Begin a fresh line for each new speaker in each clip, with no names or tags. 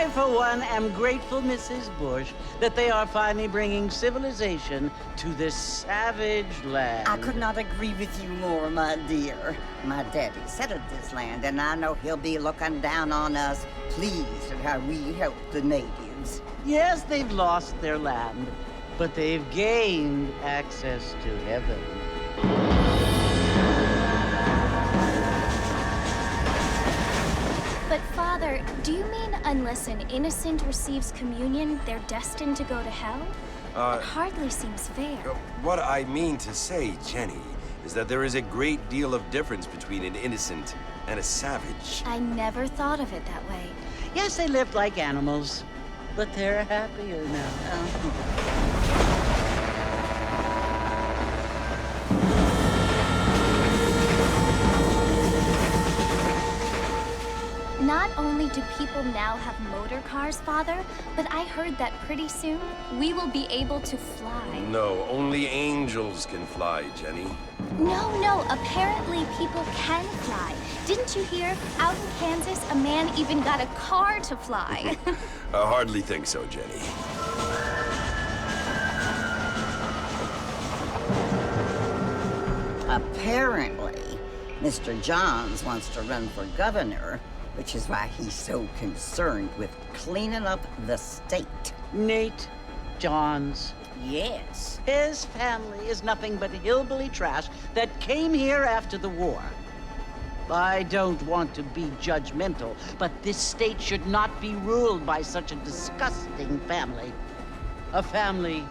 I, for one, am grateful, Mrs. Bush, that they are finally bringing civilization to this savage land.
I could not agree with you more, my dear. My daddy settled this land, and I know he'll be looking down on us, pleased at how we help the natives.
Yes, they've lost their land, but they've gained access to heaven.
But Father, do you mean unless an innocent receives communion, they're destined to go to hell? That hardly seems fair.
What I mean to say, Jenny, is that there is a great deal of difference between an innocent and a savage.
I never thought of it that way.
Yes, they lived like animals, but they're happier now.
Not only do people now have motor cars, Father, but I heard that pretty soon we will be able to fly.
No, only angels can fly, Jenny.
No, apparently people can fly. Didn't you hear? Out in Kansas, a man even got a car to fly.
I hardly think so, Jenny.
Apparently, Mr. Johns wants to run for governor, which is why he's so concerned with cleaning up the state.
Nate Johns.
Yes.
His family is nothing but hillbilly trash that came here after the war. I don't want to be judgmental, but this state should not be ruled by such a disgusting family. A family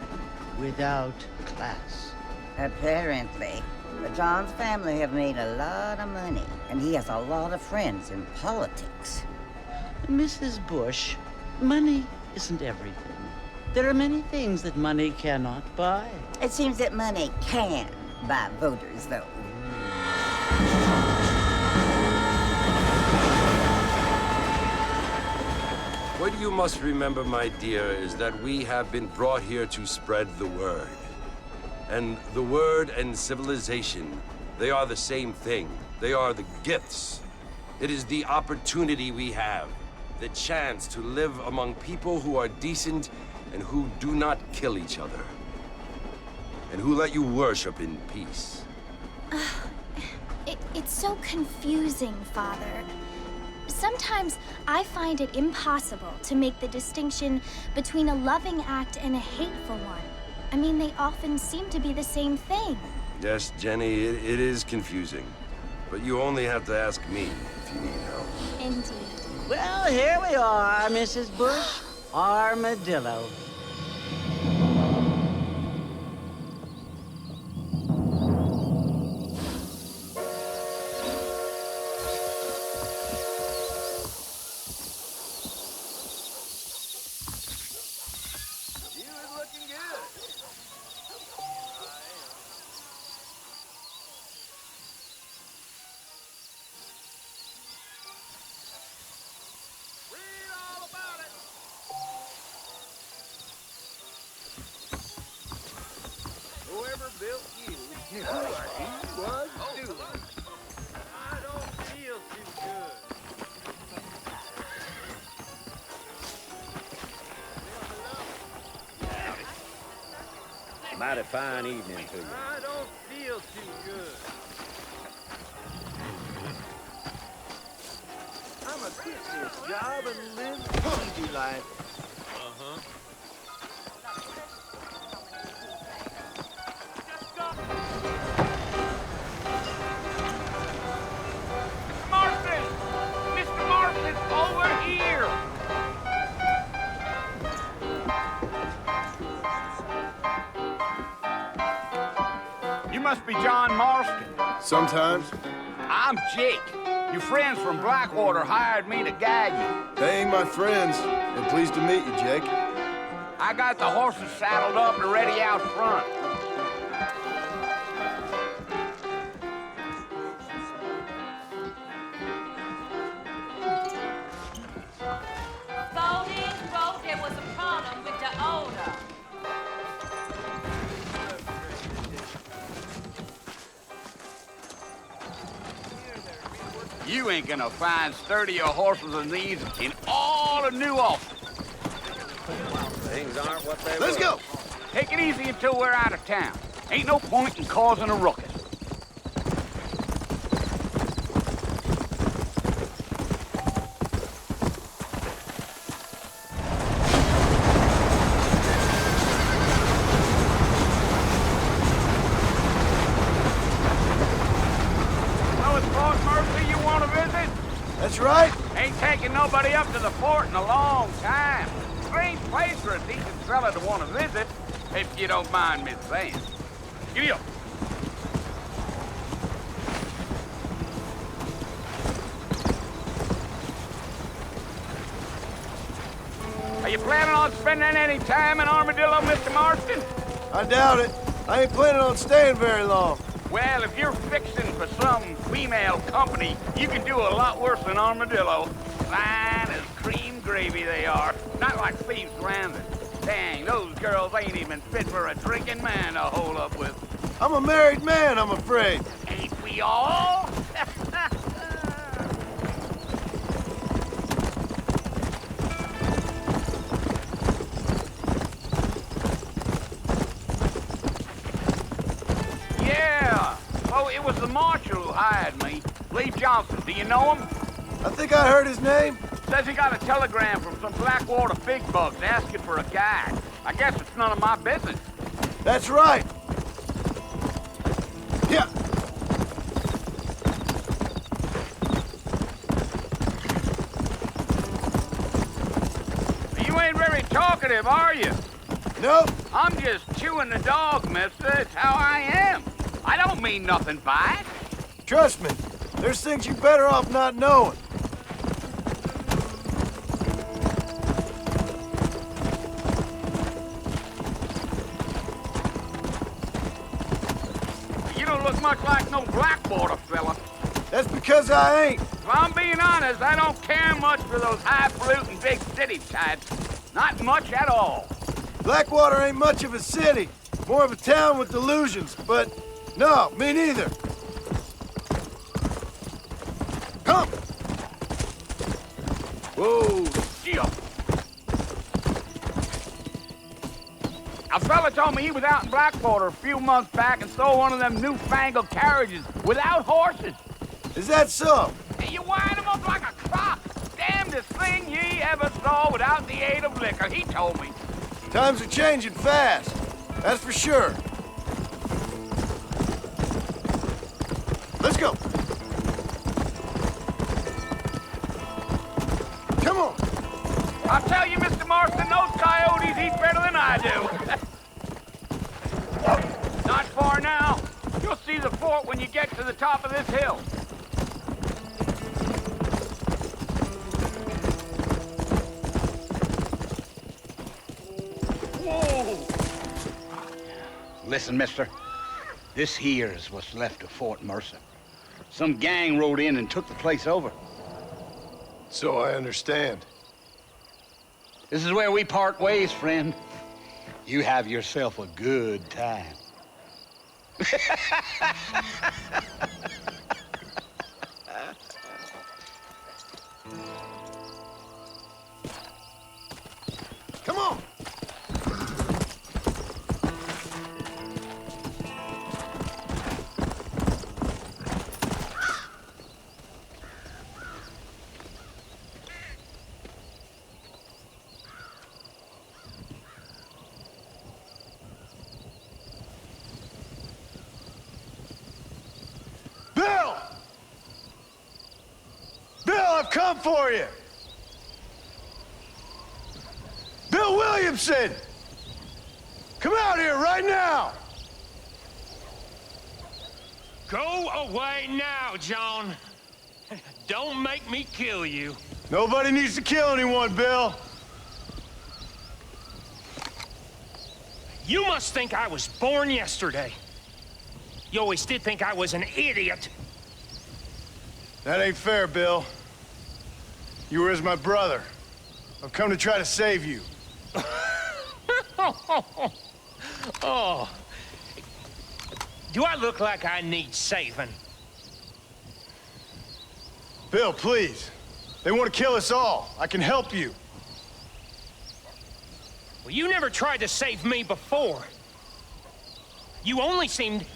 without class.
Apparently. The Johns family have made a lot of money, and he has a lot of friends in politics.
Mrs. Bush, money isn't everything. There are many things that money cannot buy.
It seems that money can buy voters, though.
What you must remember, my dear, is that we have been brought here to spread the word. And the word and civilization, they are the same thing. They are the gifts. It is the opportunity we have, the chance to live among people who are decent and who do not kill each other, and who let you worship in peace.
It's so confusing, Father. Sometimes I find it impossible to make the distinction between a loving act and a hateful one. I mean, they often seem to be the same thing.
Yes, Jenny, it is confusing. But you only have to ask me if you need help.
Indeed.
Well, here we are, Mrs. Bush. Armadillo.
Whoever built you knew what he was doing. I don't feel too good.
Mighty fine evening to you.
I don't feel too good. I'ma quit this job and live the easy life.
You must be John Marston.
Sometimes.
I'm Jake. Your friends from Blackwater hired me to guide you.
They ain't my friends. And pleased to meet you, Jake.
I got the horses saddled up and ready out front.
Bowden wrote there was a problem with the owner.
You ain't gonna find sturdier horses than these in all of New Ulster.
Things aren't what they
Let's
were.
go!
Take it easy until we're out of town. Ain't no point in causing a ruckus.
That's right.
Ain't taking nobody up to the fort in a long time. Strange place for a decent fella to want to visit, if you don't mind me saying. Giddy up. Are you planning on spending any time in Armadillo, Mr. Marston?
I doubt it. I ain't planning on staying very long.
Well, if you're fixing for some female company, you can do a lot worse than Armadillo. Fine as cream gravy they are. Not like Thieves' Landing. Dang, those girls ain't even fit for a drinking man to hold up with.
I'm a married man, I'm afraid.
Ain't we all? It was the marshal who hired me. Lee Johnson, do you know him?
I think I heard his name.
Says he got a telegram from some Blackwater big bugs asking for a guide. I guess it's none of my business.
That's right. Yeah.
You ain't very talkative, are you?
Nope.
I'm just chewing the dog, mister. It's how I am. I don't mean nothing by it.
Trust me, there's things you're better off not knowing.
You don't look much like no Blackwater fella.
That's because I ain't.
If I'm being honest, I don't care much for those highfalutin big city types. Not much at all.
Blackwater ain't much of a city. More of a town with delusions, but no, me neither. Come!
Whoa, yeah. A fella told me he was out in Blackwater a few months back and stole one of them newfangled carriages without horses.
Is that so?
And you wind him up like a crock. Damnedest thing ye ever saw without the aid of liquor, he told me.
Times are changing fast. That's for sure. Let's go. Come on.
I'll tell you, Mr. Marston, those coyotes eat better than I do. Not far now. You'll see the fort when you get to the top of this hill. Whoa! Listen, mister. This here is what's left of Fort Mercer. Some gang rode in and took the place over.
So I understand.
This is where we part ways, friend. You have yourself a good time.
Come on. I've come for you! Bill Williamson! Come out here right now!
Go away now, John. Don't make me kill you.
Nobody needs to kill anyone, Bill.
You must think I was born yesterday. You always did think I was an idiot.
That ain't fair, Bill. You were as my brother. I've come to try to save you.
Oh. Do I look like I need saving?
Bill, please. They want to kill us all. I can help you.
Well, you never tried to save me before. You only seemed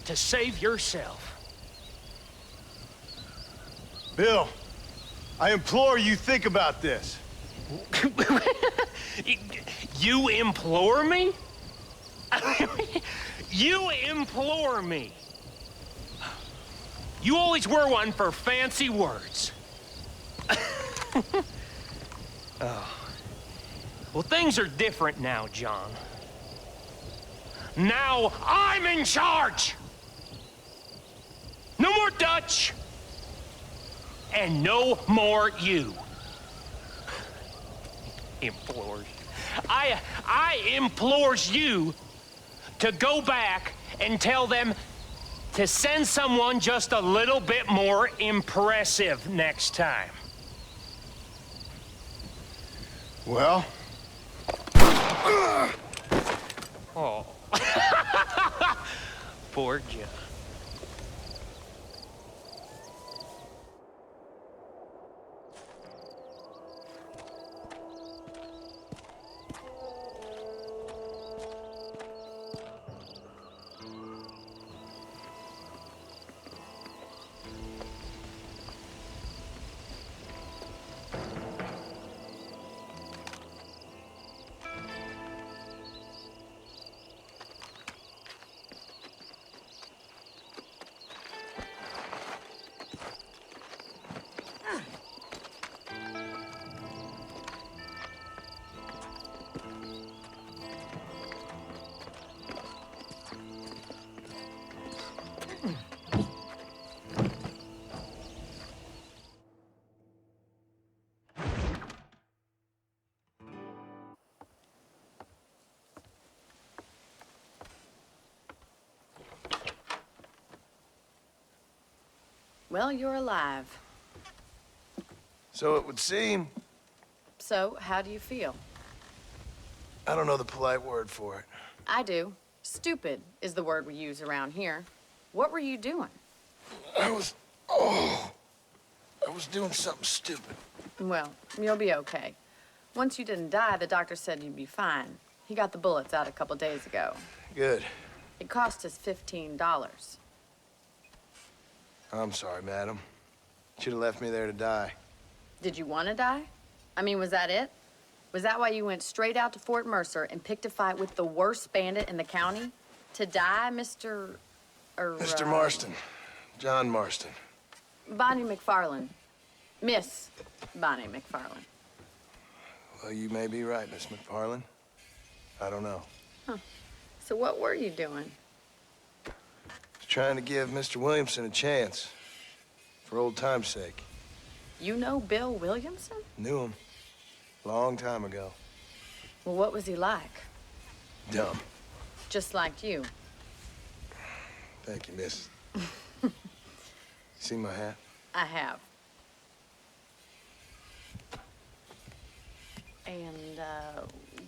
to save yourself.
Bill, I implore you think about this.
You implore me? You implore me. You always were one for fancy words. Oh. Well, things are different now, John. Now I'm in charge! No more Dutch! And no more you. Implores. I implores you to go back and tell them to send someone just a little bit more impressive next time.
Well?
Oh. Poor John.
Well, you're alive.
So it would seem.
So, how do you feel?
I don't know the polite word for it.
I do. Stupid is the word we use around here. What were you doing?
I was doing something stupid.
Well, you'll be okay. Once you didn't die, the doctor said you'd be fine. He got the bullets out a couple days ago.
Good.
It cost us $15.
I'm sorry, madam. Should have left me there to die.
Did you want to die? I mean, was that it? Was that why you went straight out to Fort Mercer and picked a fight with the worst bandit in the county? To die, Mr.
Mr. Marston. John Marston.
Bonnie McFarland. Miss Bonnie McFarland.
Well, you may be right, Miss McFarland. I don't know.
Huh. So what were you doing?
Trying to give Mr. Williamson a chance. For old time's sake.
You know Bill Williamson?
Knew him. Long time ago.
Well, what was he like?
Dumb.
Just like you.
Thank you, miss. See my hat?
I have. And,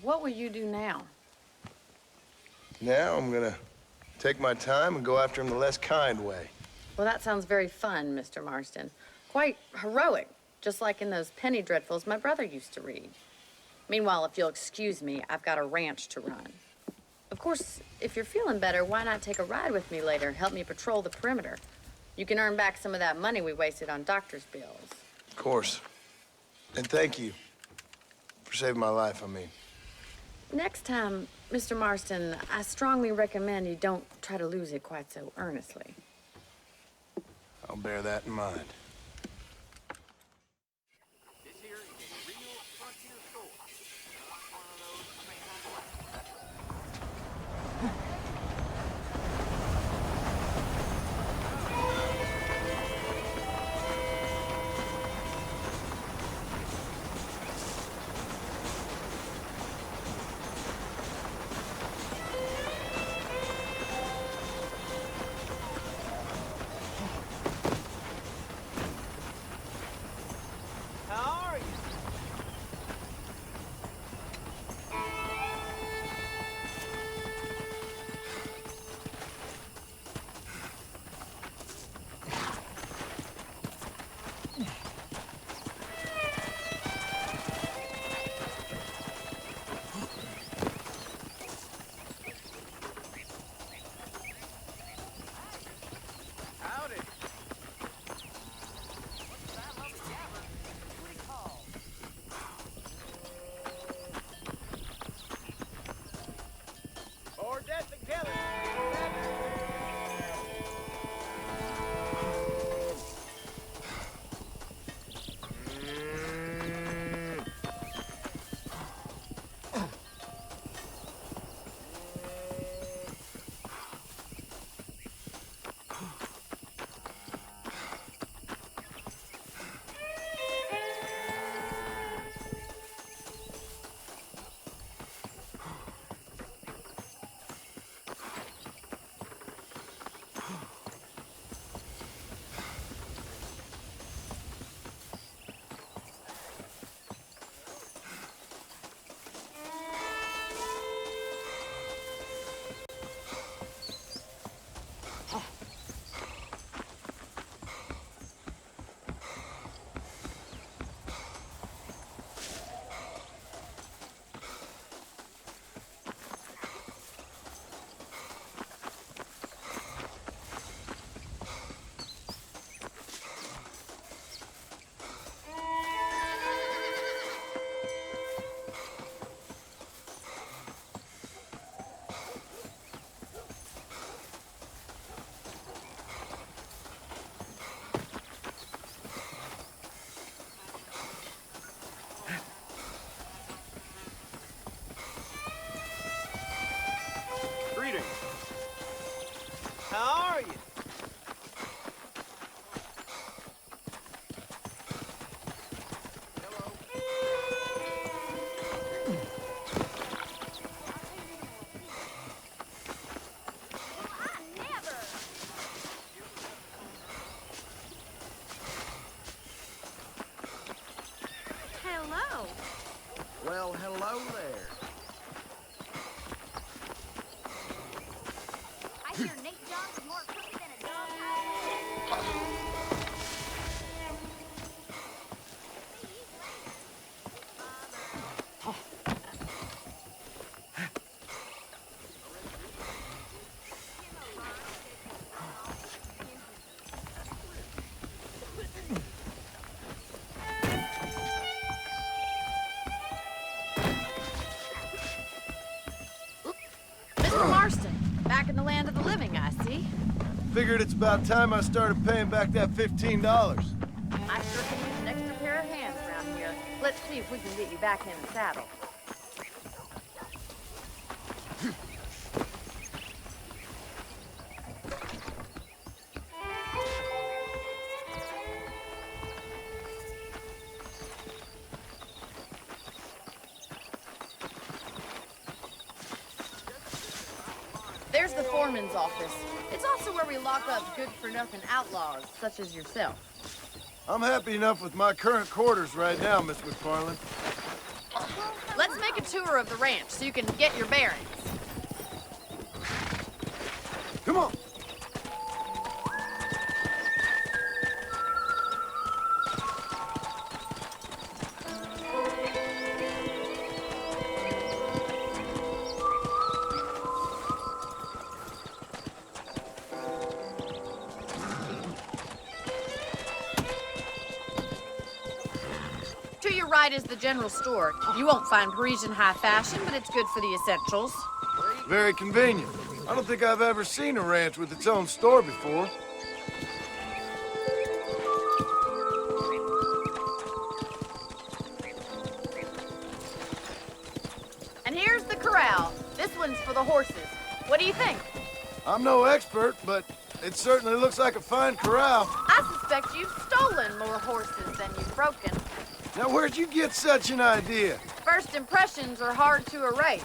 what will you do now?
Now I'm gonna take my time and go after him the less kind way.
Well, that sounds very fun, Mr. Marston. Quite heroic, just like in those penny dreadfuls my brother used to read. Meanwhile, if you'll excuse me, I've got a ranch to run. Of course, if you're feeling better, why not take a ride with me later? Help me patrol the perimeter. You can earn back some of that money we wasted on doctor's bills.
Of course. And thank you for saving my life, I mean.
Next time, Mr. Marston, I strongly recommend you don't try to lose it quite so earnestly.
I'll bear that in mind.
This here is a real frontier store. Not one of those things.
go.
Well, hello there.
I hear Nate John's is more crooked than a doghouse.
Mr. Marston, back in the land of the living, I see.
Figured it's about time I started paying back that $15.
I sure can use an extra pair of hands around here. Let's see if we can get you back in the saddle. There's the foreman's office. It's also where we lock up good-for-nothing outlaws, such as yourself.
I'm happy enough with my current quarters right now, Miss McFarland.
Let's make a tour of the ranch so you can get your bearings.
Come on.
To your right is the general store. You won't find Parisian high fashion, but it's good for the essentials.
Very convenient. I don't think I've ever seen a ranch with its own store before.
And here's the corral. This one's for the horses. What do you think?
I'm no expert, but it certainly looks like a fine corral.
I suspect you've stolen more horses than you've broken.
Now, where'd you get such an idea?
First impressions are hard to erase.